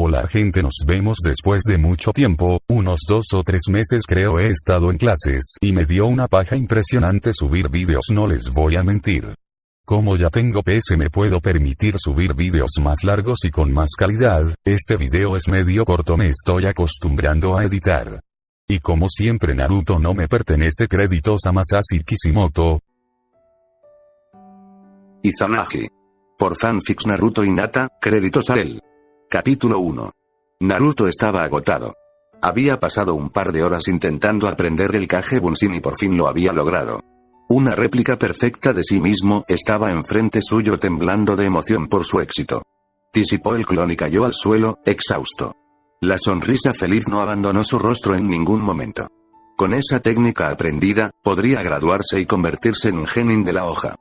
Hola gente, nos vemos después de mucho tiempo, unos 2 o 3 meses creo. He estado en clases y me dio una paja impresionante subir vídeos, no les voy a mentir. Como ya tengo PC me puedo permitir subir vídeos más largos y con más calidad. Este video es medio corto, me estoy acostumbrando a editar. Y como siempre Naruto no me pertenece, créditos a Masashi Kishimoto. Izanagi. Por fanfics Naruto Hinata, créditos a él. Capítulo 1. Naruto estaba agotado. Había pasado un par de horas intentando aprender el Kage Bunshin y por fin lo había logrado. Una réplica perfecta de sí mismo estaba enfrente suyo temblando de emoción por su éxito. Disipó el clon y cayó al suelo, exhausto. La sonrisa feliz no abandonó su rostro en ningún momento. Con esa técnica aprendida, podría graduarse y convertirse en un genin de la hoja.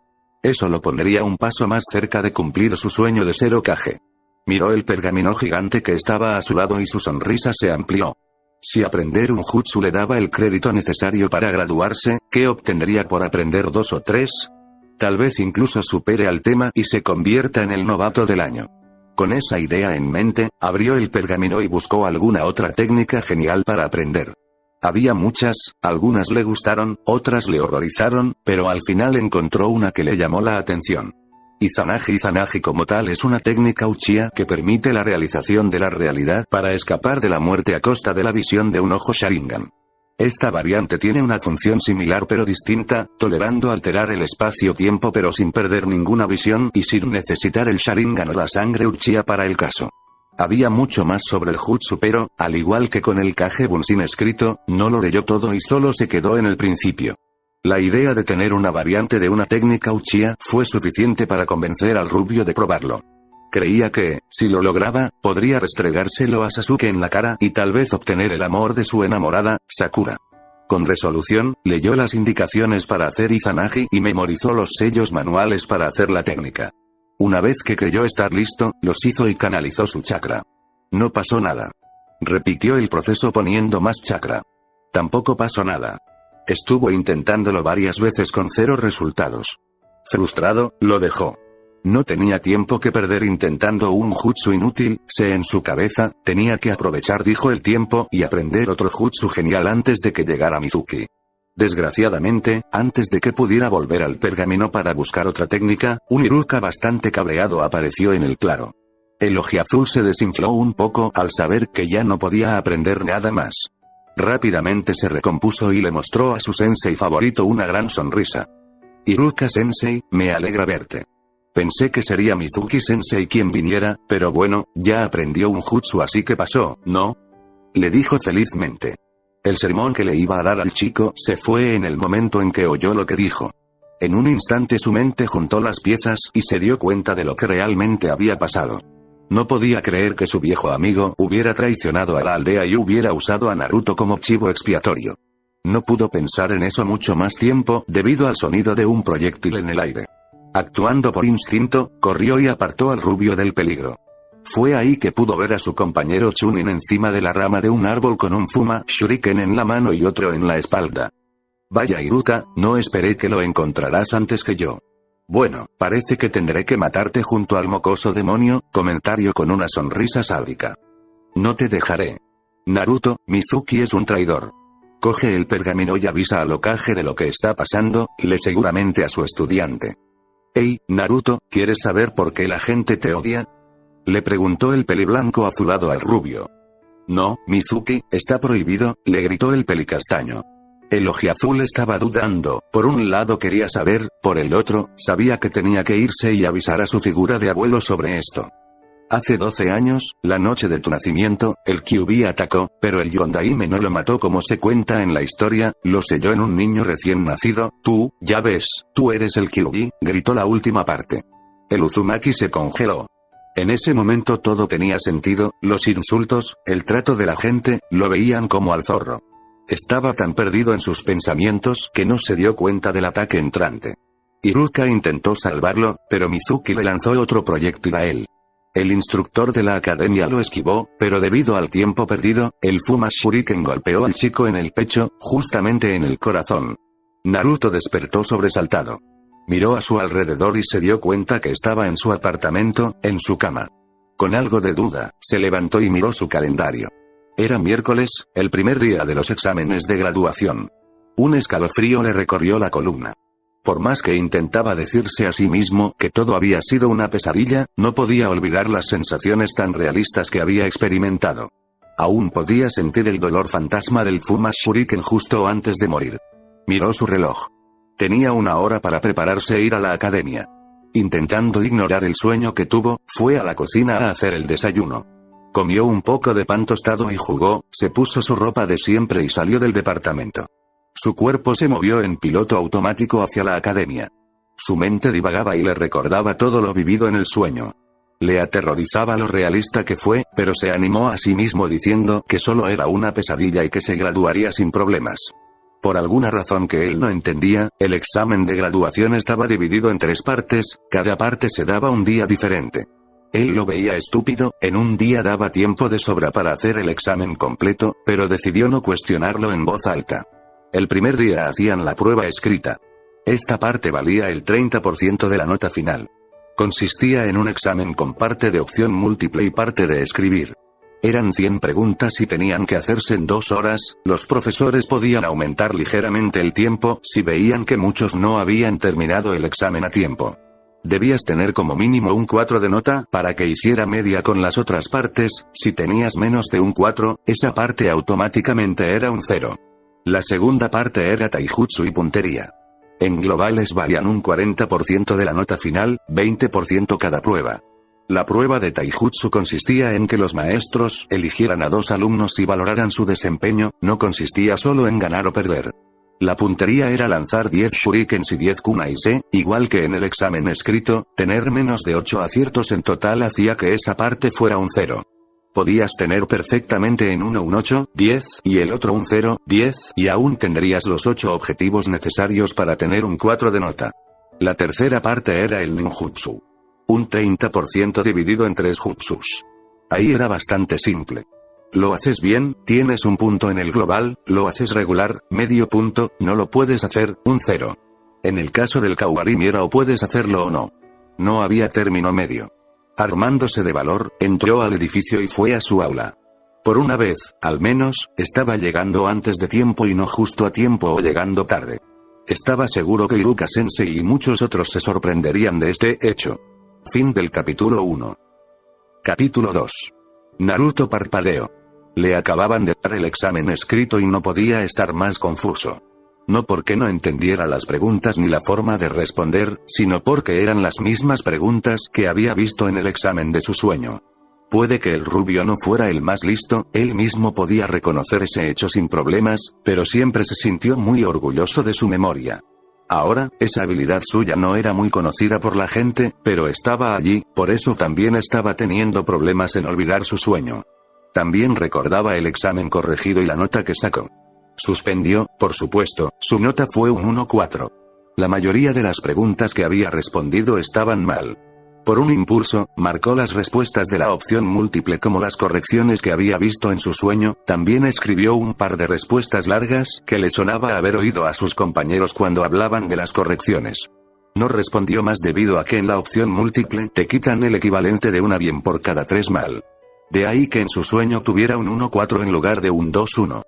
Eso lo pondría un paso más cerca de cumplir su sueño de ser Hokage. Miró el pergamino gigante que estaba a su lado y su sonrisa se amplió. Si aprender un jutsu le daba el crédito necesario para graduarse, ¿qué obtendría por aprender 2 o 3? Tal vez incluso supere al tema y se convierta en el novato del año. Con esa idea en mente, abrió el pergamino y buscó alguna otra técnica genial para aprender. Había muchas, algunas le gustaron, otras le horrorizaron, pero al final encontró una que le llamó la atención. Izanagi como tal es una técnica Uchiha que permite la realización de la realidad para escapar de la muerte a costa de la visión de un ojo Sharingan. Esta variante tiene una función similar pero distinta, tolerando alterar el espacio-tiempo pero sin perder ninguna visión y sin necesitar el Sharingan o la sangre Uchiha para el caso. Había mucho más sobre el jutsu pero, al igual que con el Kage Bunshin escrito, no lo leyó todo y solo se quedó en el principio. La idea de tener una variante de una técnica Uchiha fue suficiente para convencer al rubio de probarlo. Creía que, si lo lograba, podría restregárselo a Sasuke en la cara y tal vez obtener el amor de su enamorada, Sakura. Con resolución, leyó las indicaciones para hacer Izanagi y memorizó los sellos manuales para hacer la técnica. Una vez que creyó estar listo, los hizo y canalizó su chakra. No pasó nada. Repitió el proceso poniendo más chakra. Tampoco pasó nada. Estuvo intentándolo varias veces con 0 resultados. Frustrado, lo dejó. No tenía tiempo que perder intentando un jutsu inútil, en su cabeza, tenía que aprovechar el tiempo y aprender otro jutsu genial antes de que llegara Mizuki. Desgraciadamente, antes de que pudiera volver al pergamino para buscar otra técnica, un Iruka bastante cabreado apareció en el claro. El ojiazul se desinfló un poco al saber que ya no podía aprender nada más. Rápidamente se recompuso y le mostró a su sensei favorito una gran sonrisa. Iruka-sensei, me alegra verte. Pensé que sería Mizuki-sensei quien viniera, pero bueno, ya aprendió un jutsu así que pasó, ¿no? Le dijo felizmente. El sermón que le iba a dar al chico se fue en el momento en que oyó lo que dijo. En un instante su mente juntó las piezas y se dio cuenta de lo que realmente había pasado. No podía creer que su viejo amigo hubiera traicionado a la aldea y hubiera usado a Naruto como chivo expiatorio. No pudo pensar en eso mucho más tiempo debido al sonido de un proyectil en el aire. Actuando por instinto, corrió y apartó al rubio del peligro. Fue ahí que pudo ver a su compañero Chunin encima de la rama de un árbol con un Fuma Shuriken en la mano y otro en la espalda. Vaya Iruka, no esperé que lo encontrarás antes que yo. Bueno, parece que tendré que matarte junto al mocoso demonio, comentario con una sonrisa sádica. No te dejaré. Naruto, Mizuki es un traidor. Coge el pergamino y avisa al Hokage de lo que está pasando, seguramente a su estudiante. Hey, Naruto, ¿quieres saber por qué la gente te odia? Le preguntó el peliblanco azulado al rubio. No, Mizuki, está prohibido, le gritó el pelicastaño. El ojiazul estaba dudando, por un lado quería saber, por el otro, sabía que tenía que irse y avisar a su figura de abuelo sobre esto. Hace 12 años, la noche de tu nacimiento, el Kyuubi atacó, pero el Yondaime no lo mató como se cuenta en la historia, lo selló en un niño recién nacido. Tú, ya ves, tú eres el Kyuubi, gritó la última parte. El Uzumaki se congeló. En ese momento todo tenía sentido, los insultos, el trato de la gente, lo veían como al zorro. Estaba tan perdido en sus pensamientos que no se dio cuenta del ataque entrante. Iruka intentó salvarlo, pero Mizuki le lanzó otro proyectil a él. El instructor de la academia lo esquivó, pero debido al tiempo perdido, el Fuma Shuriken golpeó al chico en el pecho, justamente en el corazón. Naruto despertó sobresaltado. Miró a su alrededor y se dio cuenta que estaba en su apartamento, en su cama. Con algo de duda, se levantó y miró su calendario. Era miércoles, el primer día de los exámenes de graduación. Un escalofrío le recorrió la columna. Por más que intentaba decirse a sí mismo que todo había sido una pesadilla, no podía olvidar las sensaciones tan realistas que había experimentado. Aún podía sentir el dolor fantasma del Fuma Shuriken justo antes de morir. Miró su reloj. Tenía 1 hora para prepararse e ir a la academia. Intentando ignorar el sueño que tuvo, fue a la cocina a hacer el desayuno. Comió un poco de pan tostado y jugó, se puso su ropa de siempre y salió del departamento. Su cuerpo se movió en piloto automático hacia la academia. Su mente divagaba y le recordaba todo lo vivido en el sueño. Le aterrorizaba lo realista que fue, pero se animó a sí mismo diciendo que solo era una pesadilla y que se graduaría sin problemas. Por alguna razón que él no entendía, el examen de graduación estaba dividido en 3 partes, cada parte se daba un día diferente. Él lo veía estúpido, en un día daba tiempo de sobra para hacer el examen completo, pero decidió no cuestionarlo en voz alta. El primer día hacían la prueba escrita. Esta parte valía el 30% de la nota final. Consistía en un examen con parte de opción múltiple y parte de escribir. Eran 100 preguntas y tenían que hacerse en 2 horas, los profesores podían aumentar ligeramente el tiempo si veían que muchos no habían terminado el examen a tiempo. Debías tener como mínimo un 4 de nota para que hiciera media con las otras partes, si tenías menos de un 4, esa parte automáticamente era un 0. La segunda parte era taijutsu y puntería. En globales valían un 40% de la nota final, 20% cada prueba. La prueba de taijutsu consistía en que los maestros eligieran a 2 alumnos y valoraran su desempeño, no consistía solo en ganar o perder. La puntería era lanzar 10 shurikens y 10 kunais, igual que en el examen escrito, tener menos de 8 aciertos en total hacía que esa parte fuera un 0. Podías tener perfectamente en uno un 8, 10, y el otro un 0, 10, y aún tendrías los 8 objetivos necesarios para tener un 4 de nota. La tercera parte era el ninjutsu. Un 30% dividido en 3 jutsus. Ahí era bastante simple. Lo haces bien, tienes un punto en el global, lo haces regular, medio punto, no lo puedes hacer, un 0. En el caso del Kaubarim era o puedes hacerlo o no. No había término medio. Armándose de valor, entró al edificio y fue a su aula. Por una vez, al menos, estaba llegando antes de tiempo y no justo a tiempo o llegando tarde. Estaba seguro que Iruka-sensei y muchos otros se sorprenderían de este hecho. Fin del capítulo 1. Capítulo 2. Naruto parpadeó. Le acababan de dar el examen escrito y no podía estar más confuso. No porque no entendiera las preguntas ni la forma de responder, sino porque eran las mismas preguntas que había visto en el examen de su sueño. Puede que el rubio no fuera el más listo, él mismo podía reconocer ese hecho sin problemas, pero siempre se sintió muy orgulloso de su memoria. Ahora, esa habilidad suya no era muy conocida por la gente, pero estaba allí, por eso también estaba teniendo problemas en olvidar su sueño. También recordaba el examen corregido y la nota que sacó. Suspendió, por supuesto, su nota fue un 1-4. La mayoría de las preguntas que había respondido estaban mal. Por un impulso, marcó las respuestas de la opción múltiple como las correcciones que había visto en su sueño, también escribió un par de respuestas largas que le sonaba haber oído a sus compañeros cuando hablaban de las correcciones. No respondió más debido a que en la opción múltiple te quitan el equivalente de una bien por cada 3 mal. De ahí que en su sueño tuviera un 1-4 en lugar de un 2-1.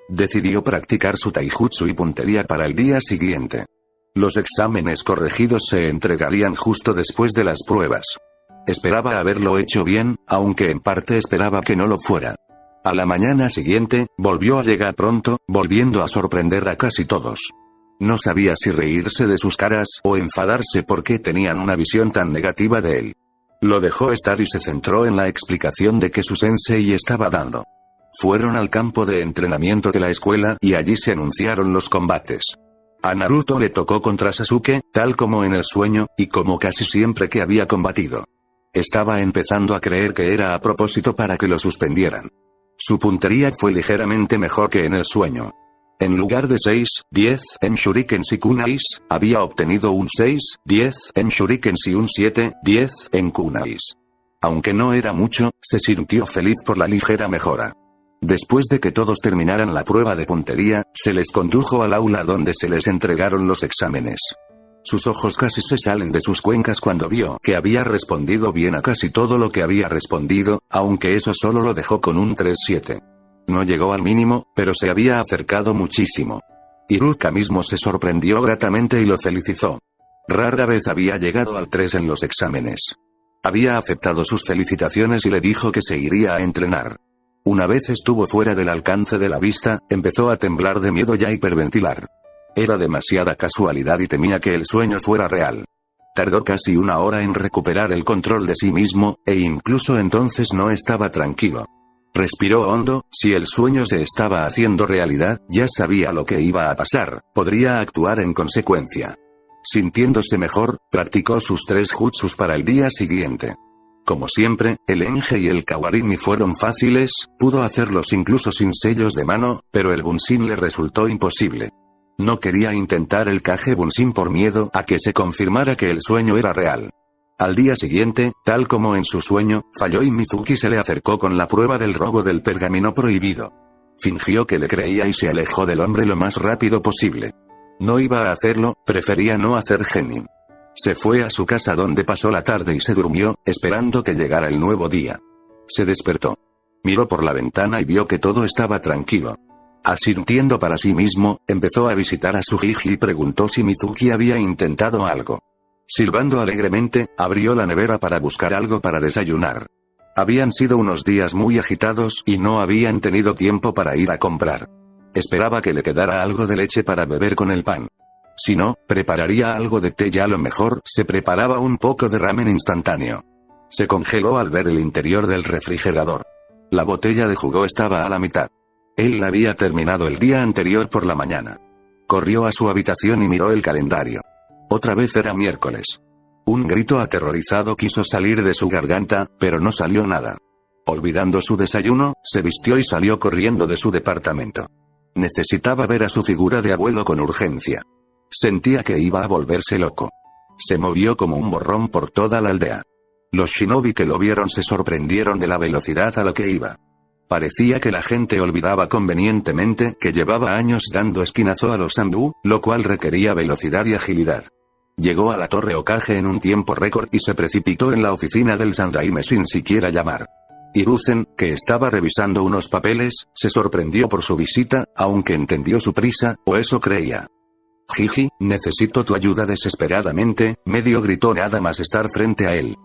Decidió practicar su taijutsu y puntería para el día siguiente. Los exámenes corregidos se entregarían justo después de las pruebas. Esperaba haberlo hecho bien, aunque en parte esperaba que no lo fuera. A la mañana siguiente, volvió a llegar pronto, volviendo a sorprender a casi todos. No sabía si reírse de sus caras o enfadarse porque tenían una visión tan negativa de él. Lo dejó estar y se centró en la explicación de que su sensei estaba dando. Fueron al campo de entrenamiento de la escuela y allí se anunciaron los combates. A Naruto le tocó contra Sasuke, tal como en el sueño, y como casi siempre que había combatido. Estaba empezando a creer que era a propósito para que lo suspendieran. Su puntería fue ligeramente mejor que en el sueño. En lugar de 6, 10 en shurikens y kunais, había obtenido un 6, 10 en shurikens y un 7, 10 en kunais. Aunque no era mucho, se sintió feliz por la ligera mejora. Después de que todos terminaran la prueba de puntería, se les condujo al aula donde se les entregaron los exámenes. Sus ojos casi se salen de sus cuencas cuando vio que había respondido bien a casi todo lo que había respondido, aunque eso solo lo dejó con un 3-7. No llegó al mínimo, pero se había acercado muchísimo. Iruka mismo se sorprendió gratamente y lo felicitó. Rara vez había llegado al 3 en los exámenes. Había aceptado sus felicitaciones y le dijo que se iría a entrenar. Una vez estuvo fuera del alcance de la vista, empezó a temblar de miedo y a hiperventilar. Era demasiada casualidad y temía que el sueño fuera real. Tardó casi una hora en recuperar el control de sí mismo, e incluso entonces no estaba tranquilo. Respiró hondo, si el sueño se estaba haciendo realidad, ya sabía lo que iba a pasar, podría actuar en consecuencia. Sintiéndose mejor, practicó sus 3 jutsus para el día siguiente. Como siempre, el Enge y el Kawarini fueron fáciles, pudo hacerlos incluso sin sellos de mano, pero el Bunshin le resultó imposible. No quería intentar el Kage Bunshin por miedo a que se confirmara que el sueño era real. Al día siguiente, tal como en su sueño, falló y Mizuki se le acercó con la prueba del robo del pergamino prohibido. Fingió que le creía y se alejó del hombre lo más rápido posible. No iba a hacerlo, prefería no hacer genin. Se fue a su casa donde pasó la tarde y se durmió, esperando que llegara el nuevo día. Se despertó. Miró por la ventana y vio que todo estaba tranquilo. Asintiendo para sí mismo, empezó a visitar a su Jiji y preguntó si Mizuki había intentado algo. Silbando alegremente, abrió la nevera para buscar algo para desayunar. Habían sido unos días muy agitados y no habían tenido tiempo para ir a comprar. Esperaba que le quedara algo de leche para beber con el pan. Si no, prepararía algo de té y a lo mejor se preparaba un poco de ramen instantáneo. Se congeló al ver el interior del refrigerador. La botella de jugo estaba a la mitad. Él la había terminado el día anterior por la mañana. Corrió a su habitación y miró el calendario. Otra vez era miércoles. Un grito aterrorizado quiso salir de su garganta, pero no salió nada. Olvidando su desayuno, se vistió y salió corriendo de su departamento. Necesitaba ver a su figura de abuelo con urgencia. Sentía que iba a volverse loco. Se movió como un borrón por toda la aldea. Los shinobi que lo vieron se sorprendieron de la velocidad a la que iba. Parecía que la gente olvidaba convenientemente que llevaba años dando esquinazo a los Sanbu, lo cual requería velocidad y agilidad. Llegó a la Torre Hokage en un tiempo récord y se precipitó en la oficina del Sandaime sin siquiera llamar. Hiruzen, que estaba revisando unos papeles, se sorprendió por su visita, aunque entendió su prisa, o eso creía. Jiji, necesito tu ayuda desesperadamente, medio gritó nada más estar frente a él.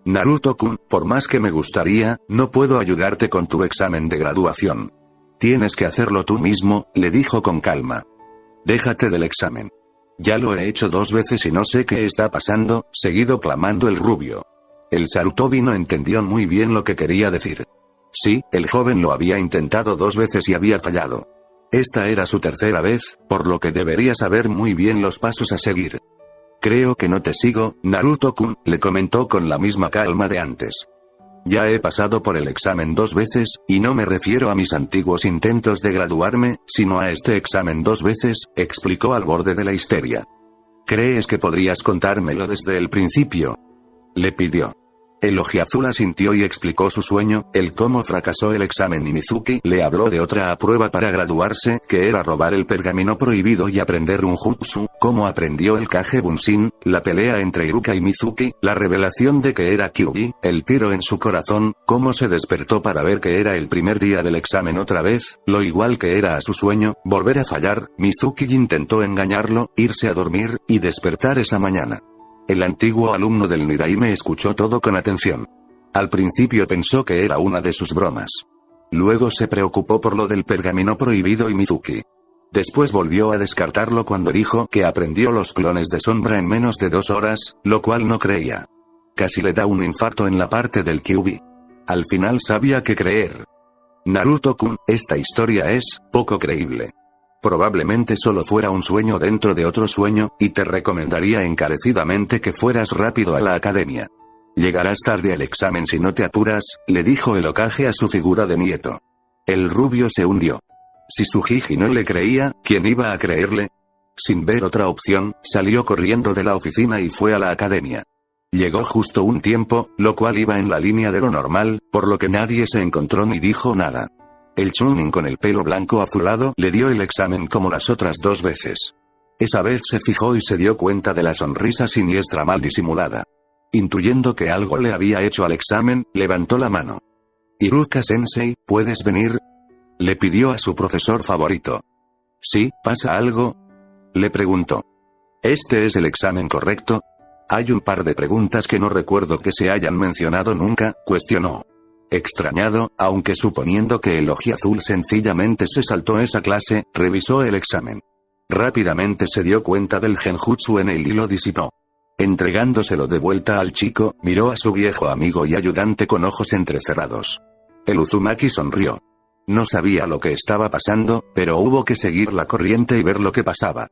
Naruto-kun, por más que me gustaría, no puedo ayudarte con tu examen de graduación. Tienes que hacerlo tú mismo, le dijo con calma. Déjate del examen. Ya lo he hecho 2 veces y no sé qué está pasando, seguido clamando el rubio. El Sarutobi no entendió muy bien lo que quería decir. Sí, el joven lo había intentado 2 veces y había fallado. Esta era su tercera vez, por lo que debería saber muy bien los pasos a seguir. Creo que no te sigo, Naruto-kun, le comentó con la misma calma de antes. Ya he pasado por el examen 2 veces, y no me refiero a mis antiguos intentos de graduarme, sino a este examen 2 veces, explicó al borde de la histeria. ¿Crees que podrías contármelo desde el principio?, le pidió. El ojiazul asintió y explicó su sueño, el cómo fracasó el examen y Mizuki le habló de otra prueba para graduarse, que era robar el pergamino prohibido y aprender un jutsu, cómo aprendió el Kage Bunshin, la pelea entre Iruka y Mizuki, la revelación de que era Kyuubi, el tiro en su corazón, cómo se despertó para ver que era el primer día del examen otra vez, lo igual que era a su sueño, volver a fallar, Mizuki intentó engañarlo, irse a dormir, y despertar esa mañana. El antiguo alumno del Nidaime escuchó todo con atención. Al principio pensó que era una de sus bromas. Luego se preocupó por lo del pergamino prohibido y Mizuki. Después volvió a descartarlo cuando dijo que aprendió los clones de sombra en menos de 2 horas, lo cual no creía. Casi le da un infarto en la parte del Kyuubi. Al final sabía qué creer. Naruto-kun, esta historia es poco creíble. Probablemente solo fuera un sueño dentro de otro sueño, y te recomendaría encarecidamente que fueras rápido a la academia. Llegarás tarde al examen si no te apuras, le dijo el Hokage a su figura de nieto. El rubio se hundió. Si su Jiji no le creía, ¿quién iba a creerle? Sin ver otra opción, salió corriendo de la oficina y fue a la academia. Llegó justo un tiempo, lo cual iba en la línea de lo normal, por lo que nadie se encontró ni dijo nada. El Chunin con el pelo blanco azulado le dio el examen como las otras 2 veces. Esa vez se fijó y se dio cuenta de la sonrisa siniestra mal disimulada. Intuyendo que algo le había hecho al examen, levantó la mano. «Iruka-sensei, ¿puedes venir?», le pidió a su profesor favorito. «¿Sí, pasa algo?», le preguntó. «¿Este es el examen correcto? Hay un par de preguntas que no recuerdo que se hayan mencionado nunca», cuestionó. Extrañado, aunque suponiendo que el ojiazul sencillamente se saltó esa clase, revisó el examen. Rápidamente se dio cuenta del genjutsu en él y lo disipó. Entregándoselo de vuelta al chico, miró a su viejo amigo y ayudante con ojos entrecerrados. El Uzumaki sonrió. No sabía lo que estaba pasando, pero hubo que seguir la corriente y ver lo que pasaba.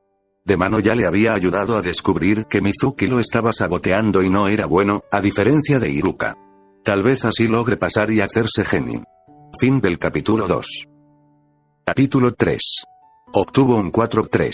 De mano ya le había ayudado a descubrir que Mizuki lo estaba saboteando y no era bueno, a diferencia de Iruka. Tal vez así logre pasar y hacerse genin. Fin del capítulo 2. Capítulo 3. Obtuvo un 4.3.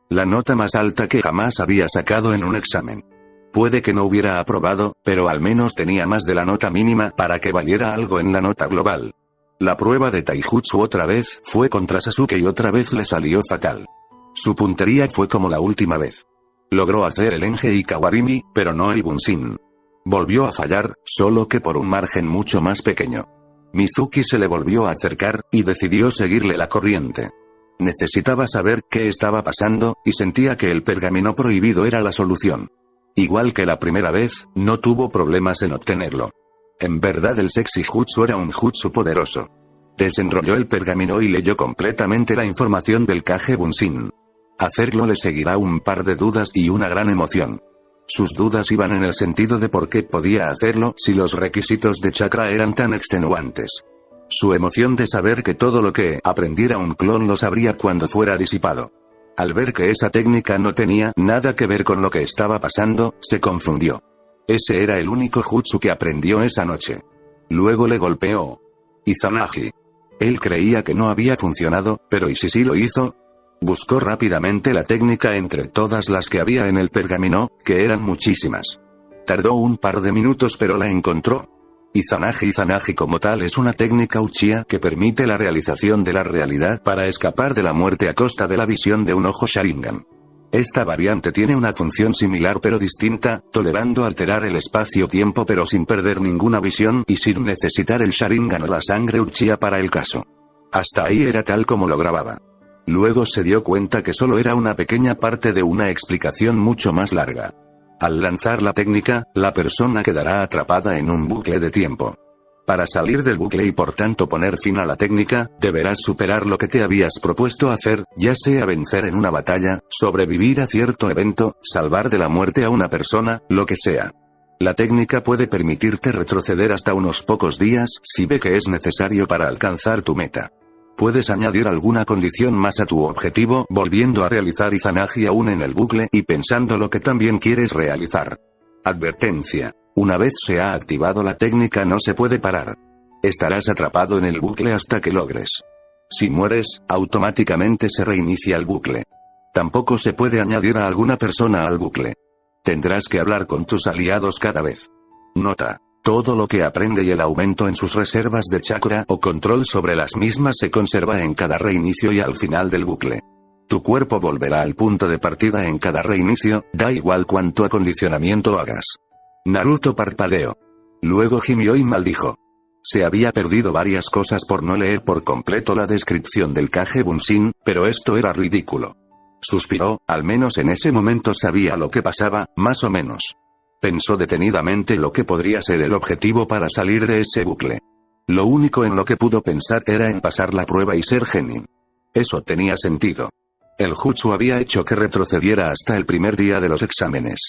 La nota más alta que jamás había sacado en un examen. Puede que no hubiera aprobado, pero al menos tenía más de la nota mínima para que valiera algo en la nota global. La prueba de taijutsu otra vez fue contra Sasuke y otra vez le salió fatal. Su puntería fue como la última vez. Logró hacer el Enge y Kawarimi, pero no el Bunshin. Volvió a fallar, solo que por un margen mucho más pequeño. Mizuki se le volvió a acercar, y decidió seguirle la corriente. Necesitaba saber qué estaba pasando, y sentía que el pergamino prohibido era la solución. Igual que la primera vez, no tuvo problemas en obtenerlo. En verdad el sexy jutsu era un jutsu poderoso. Desenrolló el pergamino y leyó completamente la información del Kage Bunshin. Hacerlo le seguirá un par de dudas y una gran emoción. Sus dudas iban en el sentido de por qué podía hacerlo si los requisitos de chakra eran tan extenuantes. Su emoción de saber que todo lo que aprendiera un clon lo sabría cuando fuera disipado. Al ver que esa técnica no tenía nada que ver con lo que estaba pasando, se confundió. Ese era el único jutsu que aprendió esa noche. Luego le golpeó Izanagi. Él creía que no había funcionado, pero ¿y si sí lo hizo? Buscó rápidamente la técnica entre todas las que había en el pergamino, que eran muchísimas. Tardó un par de minutos pero la encontró. Izanagi como tal es una técnica Uchiha que permite la realización de la realidad para escapar de la muerte a costa de la visión de un ojo Sharingan. Esta variante tiene una función similar pero distinta, tolerando alterar el espacio-tiempo pero sin perder ninguna visión y sin necesitar el Sharingan o la sangre Uchiha para el caso. Hasta ahí era tal como lo grababa. Luego se dio cuenta que solo era una pequeña parte de una explicación mucho más larga. Al lanzar la técnica, la persona quedará atrapada en un bucle de tiempo. Para salir del bucle y por tanto poner fin a la técnica, deberás superar lo que te habías propuesto hacer, ya sea vencer en una batalla, sobrevivir a cierto evento, salvar de la muerte a una persona, lo que sea. La técnica puede permitirte retroceder hasta unos pocos días, si ve que es necesario para alcanzar tu meta. Puedes añadir alguna condición más a tu objetivo, volviendo a realizar Izanagi aún en el bucle y pensando lo que también quieres realizar. Advertencia. Una vez se ha activado la técnica no se puede parar. Estarás atrapado en el bucle hasta que logres. Si mueres, automáticamente se reinicia el bucle. Tampoco se puede añadir a alguna persona al bucle. Tendrás que hablar con tus aliados cada vez. Nota. Todo lo que aprende y el aumento en sus reservas de chakra o control sobre las mismas se conserva en cada reinicio y al final del bucle. Tu cuerpo volverá al punto de partida en cada reinicio, da igual cuánto acondicionamiento hagas. Naruto parpadeó. Luego gimió y maldijo. Se había perdido varias cosas por no leer por completo la descripción del Kage Bunshin, pero esto era ridículo. Suspiró, al menos en ese momento sabía lo que pasaba, más o menos. Pensó detenidamente lo que podría ser el objetivo para salir de ese bucle. Lo único en lo que pudo pensar era en pasar la prueba y ser genin. Eso tenía sentido. El jutsu había hecho que retrocediera hasta el primer día de los exámenes.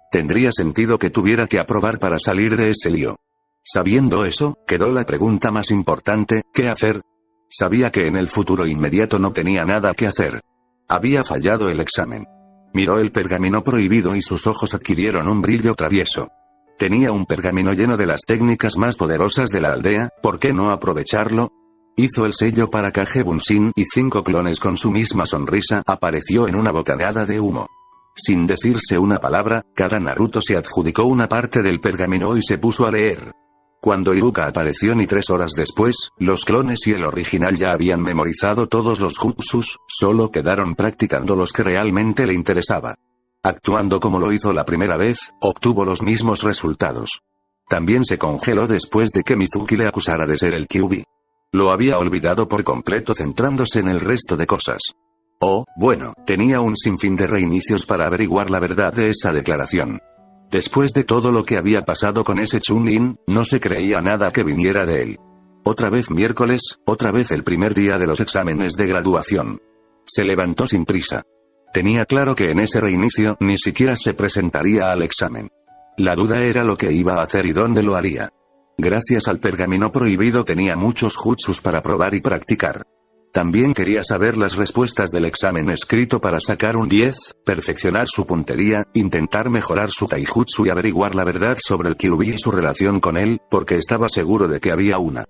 Tendría sentido que tuviera que aprobar para salir de ese lío. Sabiendo eso, quedó la pregunta más importante, ¿qué hacer? Sabía que en el futuro inmediato no tenía nada que hacer. Había fallado el examen. Miró el pergamino prohibido y sus ojos adquirieron un brillo travieso. Tenía un pergamino lleno de las técnicas más poderosas de la aldea, ¿por qué no aprovecharlo? Hizo el sello para Kage Bunshin y 5 clones con su misma sonrisa apareció en una bocanada de humo. Sin decirse una palabra, cada Naruto se adjudicó una parte del pergamino y se puso a leer. Cuando Iruka apareció ni 3 horas después, los clones y el original ya habían memorizado todos los jutsus, solo quedaron practicando los que realmente le interesaba. Actuando como lo hizo la primera vez, obtuvo los mismos resultados. También se congeló después de que Mizuki le acusara de ser el Kyuubi. Lo había olvidado por completo centrándose en el resto de cosas. Oh, bueno, tenía un sinfín de reinicios para averiguar la verdad de esa declaración. Después de todo lo que había pasado con ese Chunin, no se creía nada que viniera de él. Otra vez miércoles, otra vez el primer día de los exámenes de graduación. Se levantó sin prisa. Tenía claro que en ese reinicio ni siquiera se presentaría al examen. La duda era lo que iba a hacer y dónde lo haría. Gracias al pergamino prohibido tenía muchos jutsus para probar y practicar. También quería saber las respuestas del examen escrito para sacar un 10, perfeccionar su puntería, intentar mejorar su taijutsu y averiguar la verdad sobre el Kyuubi y su relación con él, porque estaba seguro de que había una.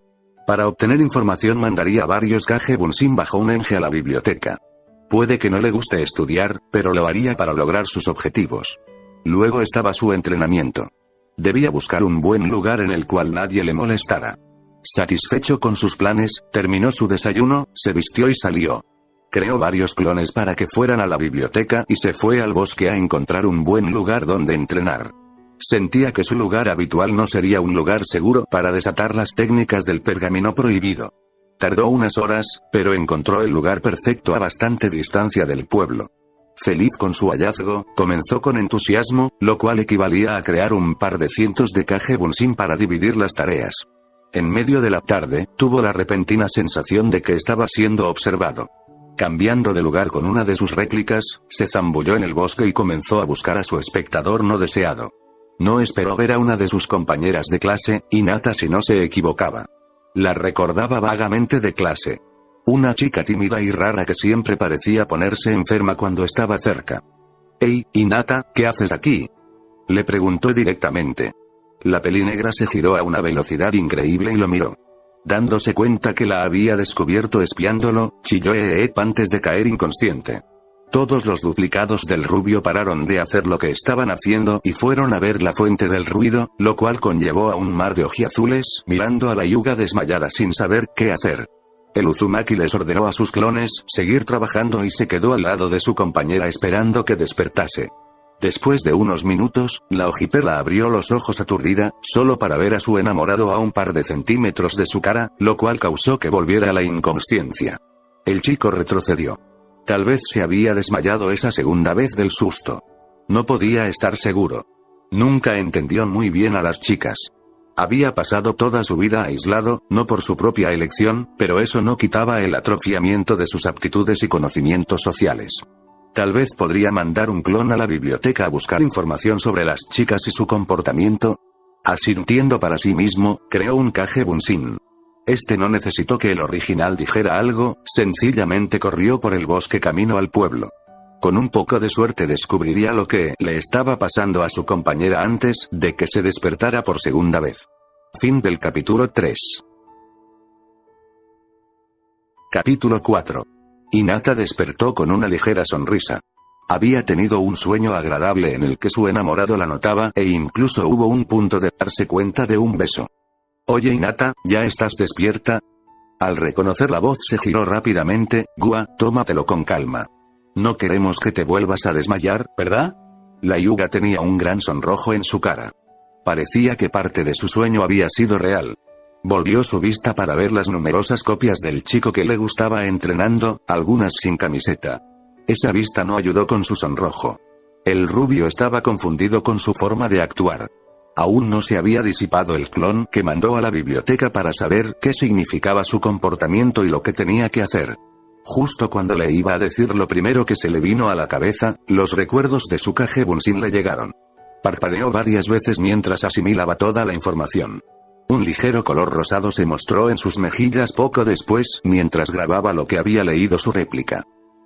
Para obtener información mandaría varios Kage Bunshin bajo un enge a la biblioteca. Puede que no le guste estudiar, pero lo haría para lograr sus objetivos. Luego estaba su entrenamiento. Debía buscar un buen lugar en el cual nadie le molestara. Satisfecho con sus planes, terminó su desayuno, se vistió y salió. Creó varios clones para que fueran a la biblioteca y se fue al bosque a encontrar un buen lugar donde entrenar. Sentía que su lugar habitual no sería un lugar seguro para desatar las técnicas del pergamino prohibido. Tardó unas horas, pero encontró el lugar perfecto a bastante distancia del pueblo. Feliz con su hallazgo, comenzó con entusiasmo, lo cual equivalía a crear un par de cientos de Kage Bunshin para dividir las tareas. En medio de la tarde, tuvo la repentina sensación de que estaba siendo observado. Cambiando de lugar con una de sus réplicas, se zambulló en el bosque y comenzó a buscar a su espectador no deseado. No esperó ver a una de sus compañeras de clase, Hinata si no se equivocaba. La recordaba vagamente de clase. Una chica tímida y rara que siempre parecía ponerse enferma cuando estaba cerca. «Hey, Hinata, ¿qué haces aquí?», le preguntó directamente. La pelinegra se giró a una velocidad increíble y lo miró. Dándose cuenta que la había descubierto espiándolo, chilló antes de caer inconsciente. Todos los duplicados del rubio pararon de hacer lo que estaban haciendo y fueron a ver la fuente del ruido, lo cual conllevó a un mar de ojiazules, mirando a la Hyuga desmayada sin saber qué hacer. El Uzumaki les ordenó a sus clones seguir trabajando y se quedó al lado de su compañera esperando que despertase. Después de unos minutos, la ojiperla abrió los ojos aturdida, solo para ver a su enamorado a un par de centímetros de su cara, lo cual causó que volviera a la inconsciencia. El chico retrocedió. Tal vez se había desmayado esa segunda vez del susto. No podía estar seguro. Nunca entendió muy bien a las chicas. Había pasado toda su vida aislado, no por su propia elección, pero eso no quitaba el atrofiamiento de sus aptitudes y conocimientos sociales. Tal vez podría mandar un clon a la biblioteca a buscar información sobre las chicas y su comportamiento. Asintiendo para sí mismo, creó un Kage Bunshin. Este no necesitó que el original dijera algo, sencillamente corrió por el bosque camino al pueblo. Con un poco de suerte descubriría lo que le estaba pasando a su compañera antes de que se despertara por segunda vez. Fin del capítulo 3. Capítulo 4. Hinata despertó con una ligera sonrisa. Había tenido un sueño agradable en el que su enamorado la notaba e incluso hubo un punto de darse cuenta de un beso. «Oye Hinata, ¿ya estás despierta?». Al reconocer la voz se giró rápidamente. «Gua, tómatelo con calma. No queremos que te vuelvas a desmayar, ¿verdad?». La Hyuga tenía un gran sonrojo en su cara. Parecía que parte de su sueño había sido real. Volvió su vista para ver las numerosas copias del chico que le gustaba entrenando, algunas sin camiseta. Esa vista no ayudó con su sonrojo. El rubio estaba confundido con su forma de actuar. Aún no se había disipado el clon que mandó a la biblioteca para saber qué significaba su comportamiento y lo que tenía que hacer. Justo cuando le iba a decir lo primero que se le vino a la cabeza, los recuerdos de su Kage Bunshin le llegaron. Parpadeó varias veces mientras asimilaba toda la información. Un ligero color rosado se mostró en sus mejillas poco después, mientras grababa lo que había leído su réplica.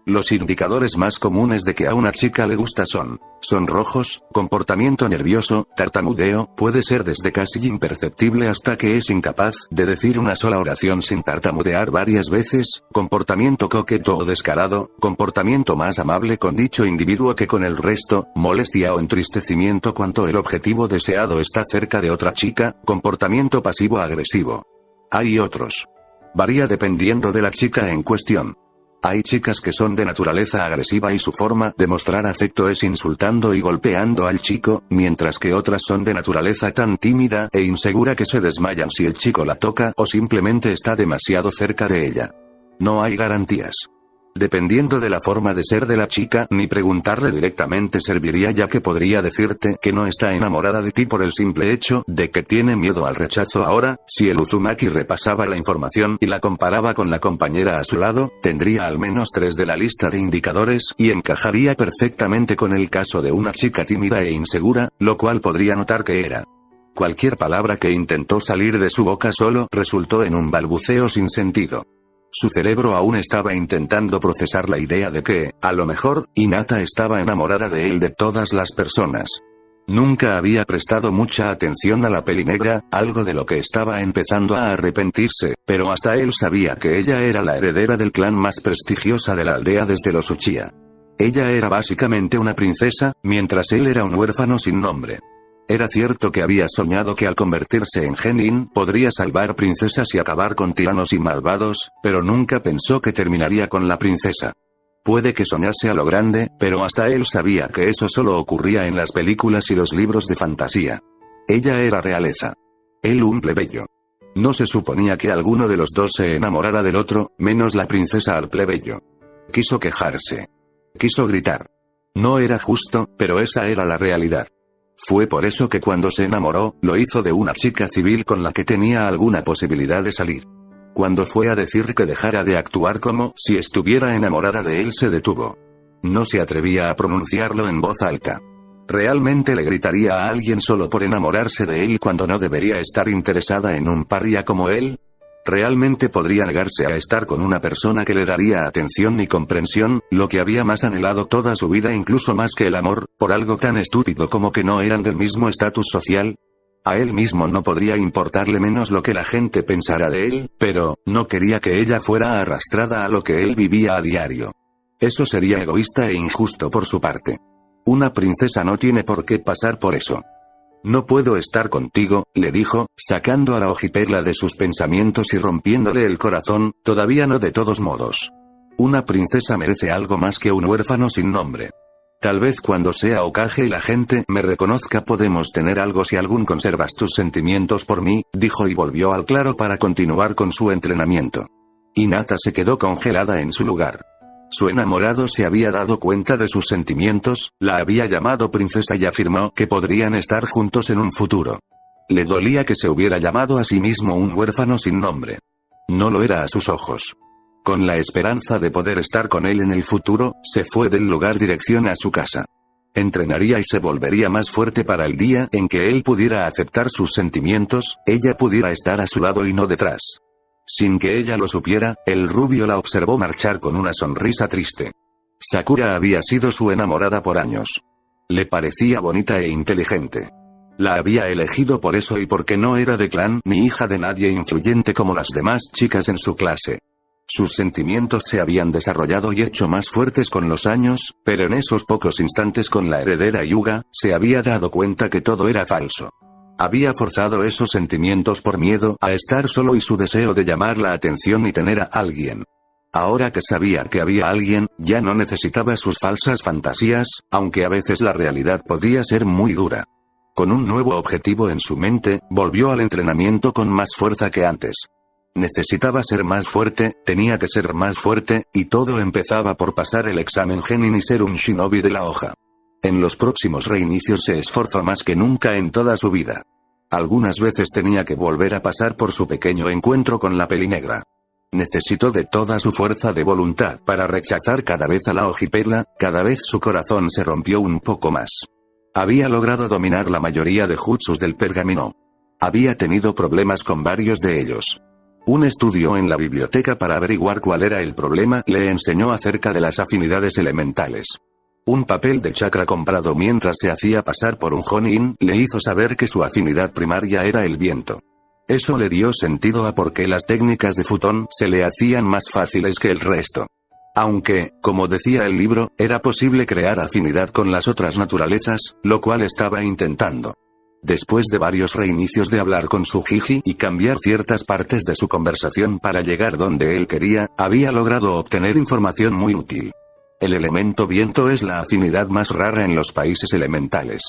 Los indicadores más comunes de que a una chica le gusta son sonrojos, comportamiento nervioso, tartamudeo, puede ser desde casi imperceptible hasta que es incapaz de decir una sola oración sin tartamudear varias veces, comportamiento coqueto o descarado, comportamiento más amable con dicho individuo que con el resto, molestia o entristecimiento cuando el objetivo deseado está cerca de otra chica, comportamiento pasivo-agresivo. Hay otros. Varía dependiendo de la chica en cuestión. Hay chicas que son de naturaleza agresiva y su forma de mostrar afecto es insultando y golpeando al chico, mientras que otras son de naturaleza tan tímida e insegura que se desmayan si el chico la toca o simplemente está demasiado cerca de ella. No hay garantías. Dependiendo de la forma de ser de la chica, ni preguntarle directamente serviría, ya que podría decirte que no está enamorada de ti por el simple hecho de que tiene miedo al rechazo. Ahora, si el Uzumaki repasaba la información y la comparaba con la compañera a su lado, tendría al menos 3 de la lista de indicadores y encajaría perfectamente con el caso de una chica tímida e insegura, lo cual podría notar que era. Cualquier palabra que intentó salir de su boca solo resultó en un balbuceo sin sentido. Su cerebro aún estaba intentando procesar la idea de que, a lo mejor, Hinata estaba enamorada de él de todas las personas. Nunca había prestado mucha atención a la pelinegra, algo de lo que estaba empezando a arrepentirse, pero hasta él sabía que ella era la heredera del clan más prestigiosa de la aldea desde los Uchiha. Ella era básicamente una princesa, mientras él era un huérfano sin nombre. Era cierto que había soñado que al convertirse en genin podría salvar princesas y acabar con tiranos y malvados, pero nunca pensó que terminaría con la princesa. Puede que soñase a lo grande, pero hasta él sabía que eso solo ocurría en las películas y los libros de fantasía. Ella era realeza. Él un plebeyo. No se suponía que alguno de los dos se enamorara del otro, menos la princesa al plebeyo. Quiso quejarse. Quiso gritar. No era justo, pero esa era la realidad. Fue por eso que cuando se enamoró, lo hizo de una chica civil con la que tenía alguna posibilidad de salir. Cuando fue a decir que dejara de actuar como si estuviera enamorada de él, se detuvo. No se atrevía a pronunciarlo en voz alta. ¿Realmente le gritaría a alguien solo por enamorarse de él cuando no debería estar interesada en un paria como él? ¿Realmente podría negarse a estar con una persona que le daría atención y comprensión, lo que había más anhelado toda su vida, incluso más que el amor, por algo tan estúpido como que no eran del mismo estatus social? A él mismo no podría importarle menos lo que la gente pensara de él, pero no quería que ella fuera arrastrada a lo que él vivía a diario. Eso sería egoísta e injusto por su parte. Una princesa no tiene por qué pasar por eso. No puedo estar contigo, le dijo, sacando a la hojiperla de sus pensamientos y rompiéndole el corazón, todavía no de todos modos. Una princesa merece algo más que un huérfano sin nombre. Tal vez cuando sea Hokage y la gente me reconozca podemos tener algo si aún conservas tus sentimientos por mí, dijo y volvió al claro para continuar con su entrenamiento. Hinata se quedó congelada en su lugar. Su enamorado se había dado cuenta de sus sentimientos, la había llamado princesa y afirmó que podrían estar juntos en un futuro. Le dolía que se hubiera llamado a sí mismo un huérfano sin nombre. No lo era a sus ojos. Con la esperanza de poder estar con él en el futuro, se fue del lugar dirección a su casa. Entrenaría y se volvería más fuerte para el día en que él pudiera aceptar sus sentimientos, ella pudiera estar a su lado y no detrás. Sin que ella lo supiera, el rubio la observó marchar con una sonrisa triste. Sakura había sido su enamorada por años. Le parecía bonita e inteligente. La había elegido por eso y porque no era de clan ni hija de nadie influyente como las demás chicas en su clase. Sus sentimientos se habían desarrollado y hecho más fuertes con los años, pero en esos pocos instantes con la heredera Hyuga, se había dado cuenta que todo era falso. Había forzado esos sentimientos por miedo a estar solo y su deseo de llamar la atención y tener a alguien. Ahora que sabía que había alguien, ya no necesitaba sus falsas fantasías, aunque a veces la realidad podía ser muy dura. Con un nuevo objetivo en su mente, volvió al entrenamiento con más fuerza que antes. Necesitaba ser más fuerte, tenía que ser más fuerte, y todo empezaba por pasar el examen Genin y ser un shinobi de la hoja. En los próximos reinicios se esforzó más que nunca en toda su vida. Algunas veces tenía que volver a pasar por su pequeño encuentro con la pelinegra. Necesitó de toda su fuerza de voluntad para rechazar cada vez a la hojiperla, cada vez su corazón se rompió un poco más. Había logrado dominar la mayoría de jutsus del pergamino. Había tenido problemas con varios de ellos. Un estudio en la biblioteca para averiguar cuál era el problema le enseñó acerca de las afinidades elementales. Un papel de chakra comprado mientras se hacía pasar por un Jonin le hizo saber que su afinidad primaria era el viento. Eso le dio sentido a por qué las técnicas de Futon se le hacían más fáciles que el resto. Aunque, como decía el libro, era posible crear afinidad con las otras naturalezas, lo cual estaba intentando. Después de varios reinicios de hablar con su Jiji y cambiar ciertas partes de su conversación para llegar donde él quería, había logrado obtener información muy útil. El elemento viento es la afinidad más rara en los países elementales.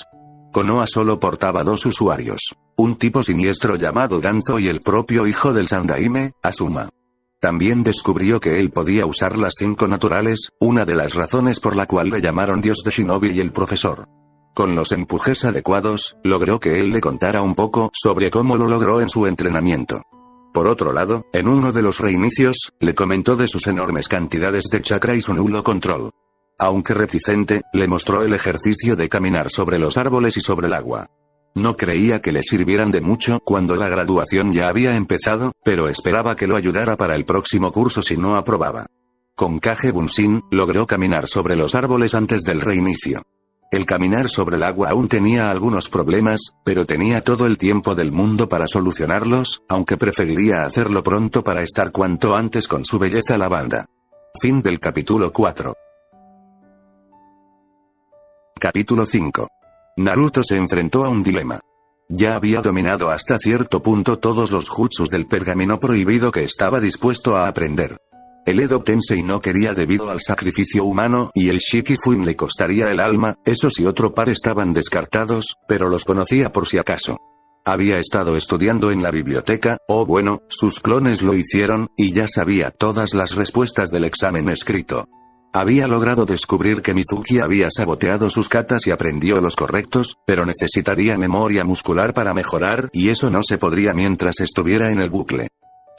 Konoha solo portaba 2 usuarios, un tipo siniestro llamado Danzo y el propio hijo del Sandaime, Asuma. También descubrió que él podía usar las 5 naturales, una de las razones por la cual le llamaron Dios de Shinobi y el profesor. Con los empujes adecuados, logró que él le contara un poco sobre cómo lo logró en su entrenamiento. Por otro lado, en uno de los reinicios, le comentó de sus enormes cantidades de chakra y su nulo control. Aunque reticente, le mostró el ejercicio de caminar sobre los árboles y sobre el agua. No creía que le sirvieran de mucho cuando la graduación ya había empezado, pero esperaba que lo ayudara para el próximo curso si no aprobaba. Con Kage Bunshin, logró caminar sobre los árboles antes del reinicio. El caminar sobre el agua aún tenía algunos problemas, pero tenía todo el tiempo del mundo para solucionarlos, aunque preferiría hacerlo pronto para estar cuanto antes con su belleza lavanda. Fin del capítulo 4. Capítulo 5. Naruto se enfrentó a un dilema. Ya había dominado hasta cierto punto todos los jutsus del pergamino prohibido que estaba dispuesto a aprender. El Edo Tensei no quería debido al sacrificio humano, y el Shikifuin le costaría el alma, esos y otro par estaban descartados, pero los conocía por si acaso. Había estado estudiando en la biblioteca, o bueno, sus clones lo hicieron, y ya sabía todas las respuestas del examen escrito. Había logrado descubrir que Mizuki había saboteado sus katas y aprendió los correctos, pero necesitaría memoria muscular para mejorar, y eso no se podría mientras estuviera en el bucle.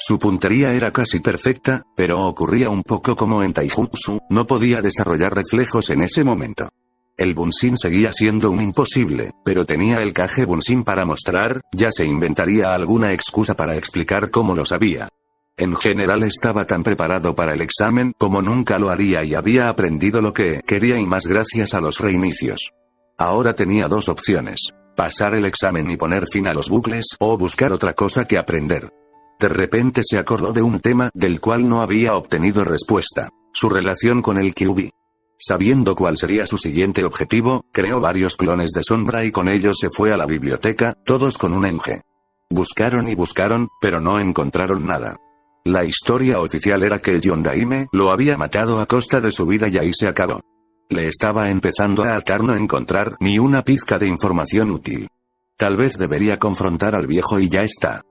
Su puntería era casi perfecta, pero ocurría un poco como en Taijutsu, no podía desarrollar reflejos en ese momento. El Bunshin seguía siendo un imposible, pero tenía el Kage Bunshin para mostrar, ya se inventaría alguna excusa para explicar cómo lo sabía. En general estaba tan preparado para el examen como nunca lo haría y había aprendido lo que quería y más gracias a los reinicios. Ahora tenía 2 opciones: pasar el examen y poner fin a los bucles, o buscar otra cosa que aprender. De repente se acordó de un tema del cual no había obtenido respuesta: su relación con el Kyuubi. Sabiendo cuál sería su siguiente objetivo, creó varios clones de sombra y con ellos se fue a la biblioteca, todos con un Enge. Buscaron y buscaron, pero no encontraron nada. La historia oficial era que el Yondaime lo había matado a costa de su vida y ahí se acabó. Le estaba empezando a hartar no encontrar ni una pizca de información útil. Tal vez debería confrontar al viejo y ya está.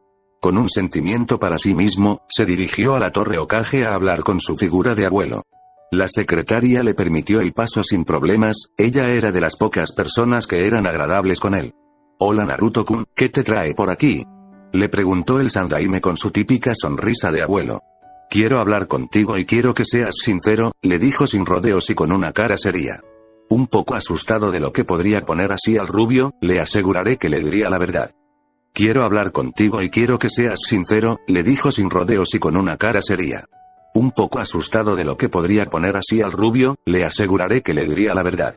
Con un sentimiento para sí mismo, se dirigió a la Torre Hokage a hablar con su figura de abuelo. La secretaria le permitió el paso sin problemas, ella era de las pocas personas que eran agradables con él. «Hola Naruto-kun, ¿qué te trae por aquí?», le preguntó el Sandaime con su típica sonrisa de abuelo. «Quiero hablar contigo y quiero que seas sincero», le dijo sin rodeos y con una cara seria. Un poco asustado de lo que podría poner así al rubio, le aseguraré que le diría la verdad. «Quiero hablar contigo y quiero que seas sincero», le dijo sin rodeos y con una cara seria. Un poco asustado de lo que podría poner así al rubio, le aseguraré que le diría la verdad.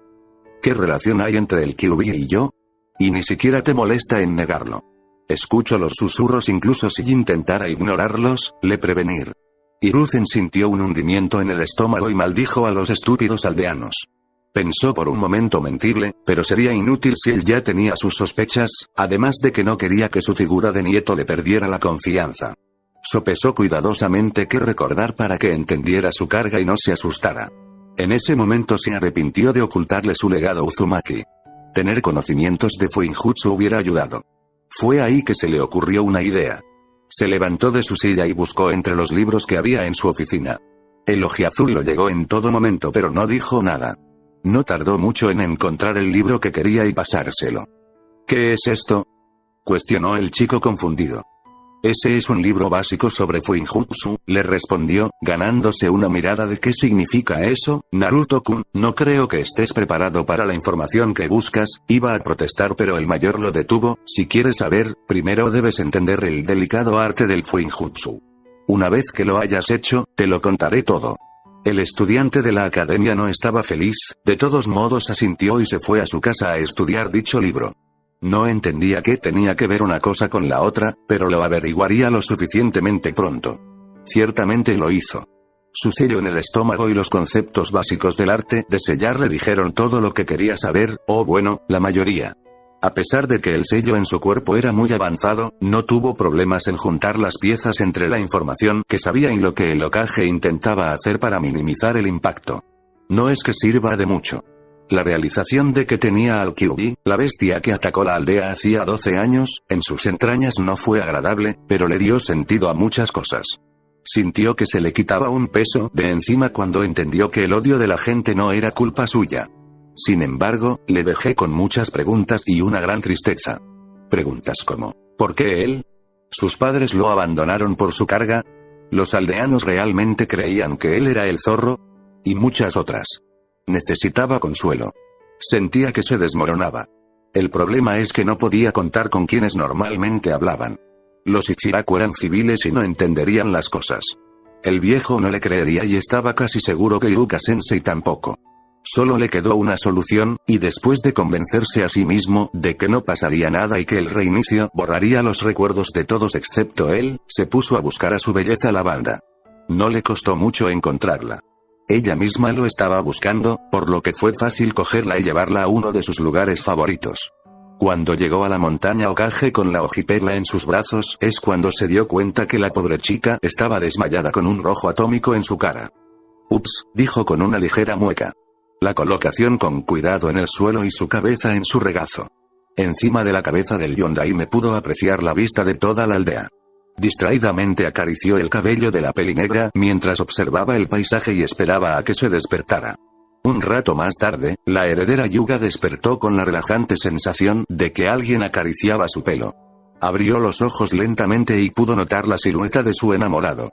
¿Qué relación hay entre el Kyuubi y yo? Y ni siquiera te molesta en negarlo. Escucho los susurros incluso si intentara ignorarlos, le prevenir. Hiruzen sintió un hundimiento en el estómago y maldijo a los estúpidos aldeanos. Pensó por un momento mentirle, pero sería inútil si él ya tenía sus sospechas, además de que no quería que su figura de nieto le perdiera la confianza. Sopesó cuidadosamente qué recordar para que entendiera su carga y no se asustara. En ese momento se arrepintió de ocultarle su legado Uzumaki. Tener conocimientos de Fuinjutsu hubiera ayudado. Fue ahí que se le ocurrió una idea. Se levantó de su silla y buscó entre los libros que había en su oficina. El ojiazul lo llegó en todo momento pero no dijo nada. No tardó mucho en encontrar el libro que quería y pasárselo. ¿Qué es esto?, cuestionó el chico confundido. Ese es un libro básico sobre Fuinjutsu, le respondió, ganándose una mirada de ¿qué significa eso, Naruto-kun? No creo que estés preparado para la información que buscas, iba a protestar pero el mayor lo detuvo. Si quieres saber, primero debes entender el delicado arte del Fuinjutsu. Una vez que lo hayas hecho, te lo contaré todo. El estudiante de la academia no estaba feliz, de todos modos asintió y se fue a su casa a estudiar dicho libro. No entendía qué tenía que ver una cosa con la otra, pero lo averiguaría lo suficientemente pronto. Ciertamente lo hizo. Su sello en el estómago y los conceptos básicos del arte de sellar le dijeron todo lo que quería saber, o bueno, la mayoría. A pesar de que el sello en su cuerpo era muy avanzado, no tuvo problemas en juntar las piezas entre la información que sabía y lo que el Hokage intentaba hacer para minimizar el impacto. No es que sirva de mucho. La realización de que tenía al Kyuubi, la bestia que atacó la aldea hacía 12 años, en sus entrañas no fue agradable, pero le dio sentido a muchas cosas. Sintió que se le quitaba un peso de encima cuando entendió que el odio de la gente no era culpa suya. Sin embargo, le dejé con muchas preguntas y una gran tristeza. Preguntas como, ¿por qué él? ¿Sus padres lo abandonaron por su carga? ¿Los aldeanos realmente creían que él era el zorro? Y muchas otras. Necesitaba consuelo. Sentía que se desmoronaba. El problema es que no podía contar con quienes normalmente hablaban. Los Ichiraku eran civiles y no entenderían las cosas. El viejo no le creería y estaba casi seguro que Iruka-sensei tampoco. Solo le quedó una solución, y después de convencerse a sí mismo de que no pasaría nada y que el reinicio borraría los recuerdos de todos excepto él, se puso a buscar a su belleza Lavanda. No le costó mucho encontrarla. Ella misma lo estaba buscando, por lo que fue fácil cogerla y llevarla a uno de sus lugares favoritos. Cuando llegó a la montaña Hokage con la hojiperla en sus brazos, es cuando se dio cuenta que la pobre chica estaba desmayada con un rojo atómico en su cara. Ups, dijo con una ligera mueca. La colocación con cuidado en el suelo y su cabeza en su regazo. Encima de la cabeza del Yondai me pudo apreciar la vista de toda la aldea. Distraídamente acarició el cabello de la pelinegra mientras observaba el paisaje y esperaba a que se despertara. Un rato más tarde, la heredera Yuga despertó con la relajante sensación de que alguien acariciaba su pelo. Abrió los ojos lentamente y pudo notar la silueta de su enamorado.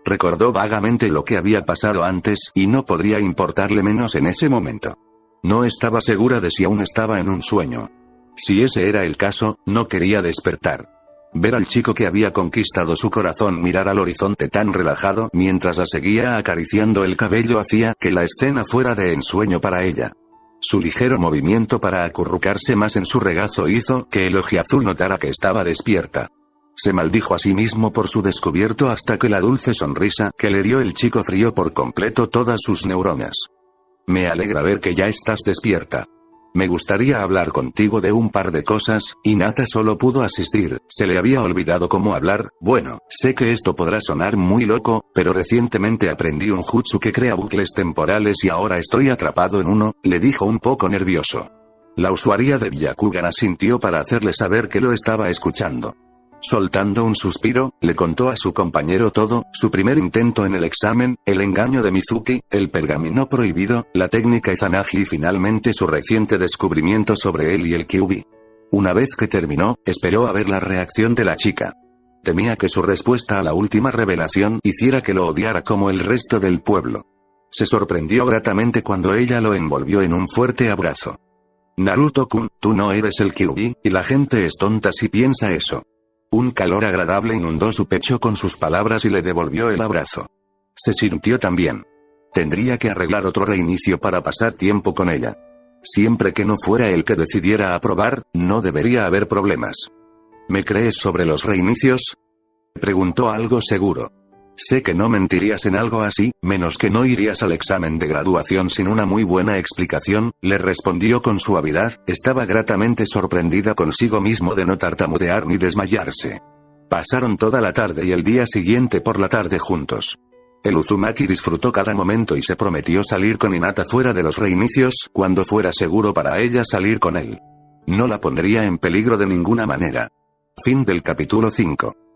Recordó vagamente lo que había pasado antes y no podría importarle menos en ese momento. No estaba segura de si aún estaba en un sueño. Si ese era el caso, no quería despertar. Ver al chico que había conquistado su corazón mirar al horizonte tan relajado mientras la seguía acariciando el cabello hacía que la escena fuera de ensueño para ella. Su ligero movimiento para acurrucarse más en su regazo hizo que el ojiazul notara que estaba despierta. Se maldijo a sí mismo por su descubierto hasta que la dulce sonrisa que le dio el chico frió por completo todas sus neuronas. Me alegra ver que ya estás despierta. Me gustaría hablar contigo de un par de cosas, Hinata solo pudo asistir, se le había olvidado cómo hablar. Bueno, sé que esto podrá sonar muy loco, pero recientemente aprendí un jutsu que crea bucles temporales y ahora estoy atrapado en uno, le dijo un poco nervioso. La usuaria de Byakugan asintió para hacerle saber que lo estaba escuchando. Soltando un suspiro, le contó a su compañero todo, su primer intento en el examen, el engaño de Mizuki, el pergamino prohibido, la técnica Izanagi y finalmente su reciente descubrimiento sobre él y el Kyuubi. Una vez que terminó, esperó a ver la reacción de la chica. Temía que su respuesta a la última revelación hiciera que lo odiara como el resto del pueblo. Se sorprendió gratamente cuando ella lo envolvió en un fuerte abrazo. Naruto-kun, tú no eres el Kyuubi, y la gente es tonta si piensa eso. Un calor agradable inundó su pecho con sus palabras y le devolvió el abrazo. Se sintió tan bien. Tendría que arreglar otro reinicio para pasar tiempo con ella. Siempre que no fuera él que decidiera aprobar, no debería haber problemas. ¿Me crees sobre los reinicios? Preguntó algo seguro. Sé que no mentirías en algo así, menos que no irías al examen de graduación sin una muy buena explicación, le respondió con suavidad. Estaba gratamente sorprendida consigo mismo de no tartamudear ni desmayarse. Pasaron toda la tarde y el día siguiente por la tarde juntos. El Uzumaki disfrutó cada momento y se prometió salir con Hinata fuera de los reinicios, cuando fuera seguro para ella salir con él. No la pondría en peligro de ninguna manera. Fin del capítulo 5.